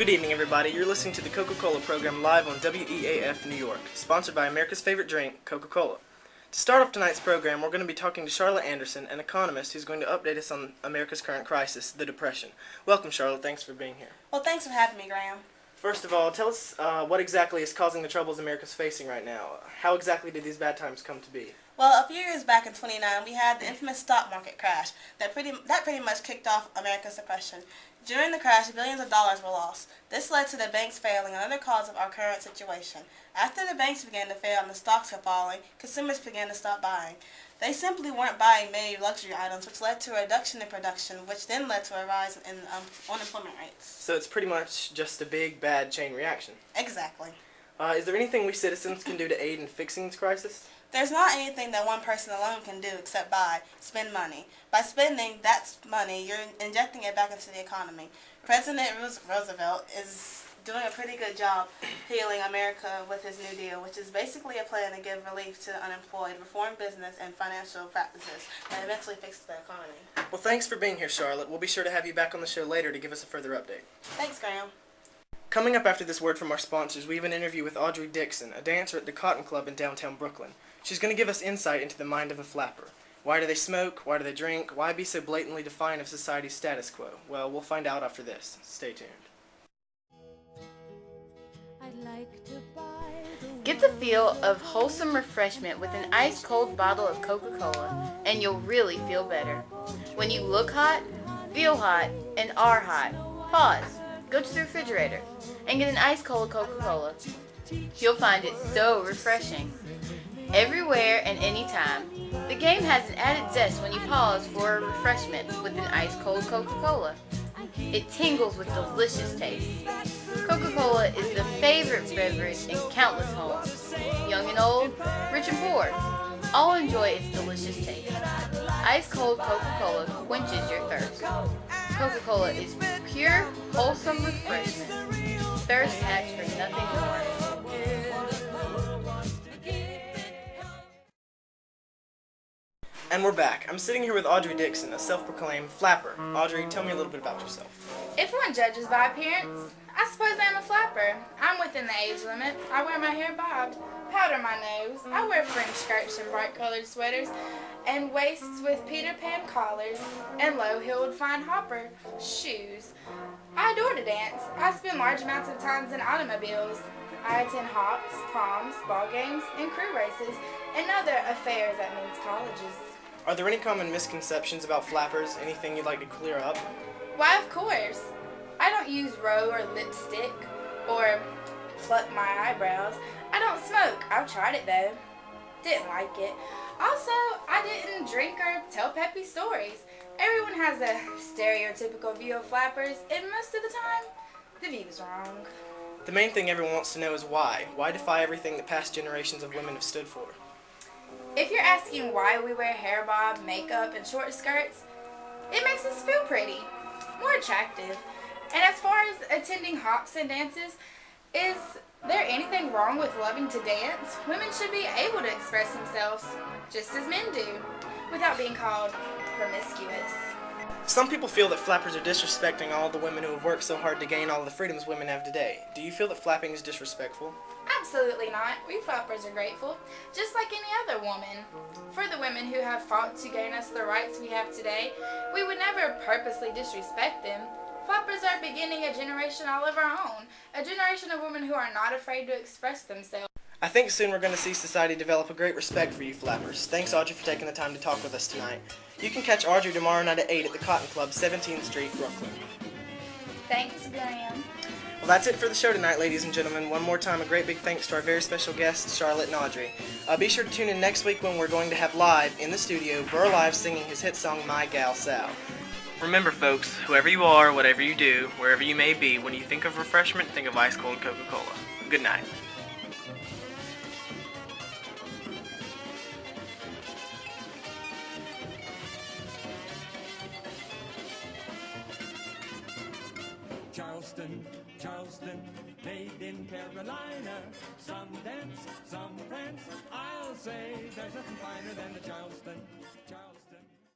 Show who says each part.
Speaker 1: Good evening, everybody. You're listening to the Coca-Cola Program live on WEAF New York, sponsored by America's favorite drink, Coca-Cola. To start off tonight's program, we're going to be talking to Charlotte Anderson, an economist who's going to update us on America's current crisis, the Depression. Welcome, Charlotte. Thanks for being here.
Speaker 2: Well, thanks for having me, Graham.
Speaker 1: First of all, tell us what exactly is causing the troubles America's facing right now. How exactly did these bad times come to be?
Speaker 2: Well, a few years back in 1929, we had the infamous stock market crash that pretty much kicked off America's depression. During the crash, billions of dollars were lost. This led to the banks failing, another cause of our current situation. After the banks began to fail and the stocks were falling, consumers began to stop buying. They simply weren't buying many luxury items, which led to a reduction in production, which then led to a rise in unemployment rates.
Speaker 1: So it's pretty much just a big, bad chain reaction.
Speaker 2: Exactly.
Speaker 1: Is there anything we citizens can do to aid in fixing this crisis?
Speaker 2: There's not anything that one person alone can do except spend money. By spending that money, you're injecting it back into the economy. President Roosevelt is doing a pretty good job healing America with his New Deal, which is basically a plan to give relief to the unemployed, reform business and financial practices, and eventually fix the economy.
Speaker 1: Well, thanks for being here, Charlotte. We'll be sure to have you back on the show later to give us a further update.
Speaker 2: Thanks, Graham.
Speaker 1: Coming up after this word from our sponsors, we have an interview with Audrey Dixon, a dancer at the Cotton Club in downtown Brooklyn. She's going to give us insight into the mind of a flapper. Why do they smoke? Why do they drink? Why be so blatantly defiant of society's status quo? Well, we'll find out after this. Stay tuned.
Speaker 3: Get the feel of wholesome refreshment with an ice-cold bottle of Coca-Cola, and you'll really feel better. When you look hot, feel hot, and are hot, pause, go to the refrigerator, and get an ice-cold Coca-Cola. You'll find it so refreshing. Everywhere and anytime, the game has an added zest when you pause for a refreshment with an ice-cold Coca-Cola. It tingles with delicious taste. Coca-Cola is the favorite beverage in countless homes. Young and old, rich and poor, all enjoy its delicious taste. Ice-cold Coca-Cola quenches your thirst. Coca-Cola is pure, wholesome refreshment. Thirst asks for nothing more.
Speaker 1: And we're back. I'm sitting here with Audrey Dixon, a self-proclaimed flapper. Audrey, tell me a little bit about yourself.
Speaker 3: If one judges by appearance, I suppose I'm a flapper. I'm within the age limit. I wear my hair bobbed, powder my nose. I wear fringe skirts and bright colored sweaters, and waists with Peter Pan collars, and low-heeled fine hopper shoes. I adore to dance. I spend large amounts of time in automobiles. I attend hops, proms, ball games, and crew races, and other affairs at men's colleges.
Speaker 1: Are there any common misconceptions about flappers? Anything you'd like to clear up?
Speaker 3: Why, of course. I don't use roe or lipstick or pluck my eyebrows. I don't smoke. I've tried it though. Didn't like it. Also, I didn't drink or tell peppy stories. Everyone has a stereotypical view of flappers, and most of the time, the view is wrong.
Speaker 1: The main thing everyone wants to know is why. Why defy everything that past generations of women have stood for?
Speaker 3: If you're asking why we wear hair bob, makeup, and short skirts, it makes us feel pretty, more attractive. And as far as attending hops and dances, is there anything wrong with loving to dance? Women should be able to express themselves just as men do, without being called promiscuous.
Speaker 1: Some people feel that flappers are disrespecting all the women who have worked so hard to gain all the freedoms women have today. Do you feel that flapping is disrespectful?
Speaker 3: Absolutely not. We flappers are grateful, just like any other woman. For the women who have fought to gain us the rights we have today, we would never purposely disrespect them. Flappers are beginning a generation all of our own, a generation of women who are not afraid to express themselves.
Speaker 1: I think soon we're going to see society develop a great respect for you flappers. Thanks, Audrey, for taking the time to talk with us tonight. You can catch Audrey tomorrow night at 8 at the Cotton Club, 17th Street, Brooklyn.
Speaker 3: Thanks, Graham.
Speaker 1: Well, that's it for the show tonight, ladies and gentlemen. One more time, a great big thanks to our very special guests, Charlotte and Audrey. Be sure to tune in next week when we're going to have live, in the studio, Burr Live singing his hit song, My Gal Sal. Remember, folks, whoever you are, whatever you do, wherever you may be, when you think of refreshment, think of ice-cold Coca-Cola. Good night.
Speaker 4: Charleston, made in Carolina. Some dance, some prance. I'll say there's nothing finer than the Charleston.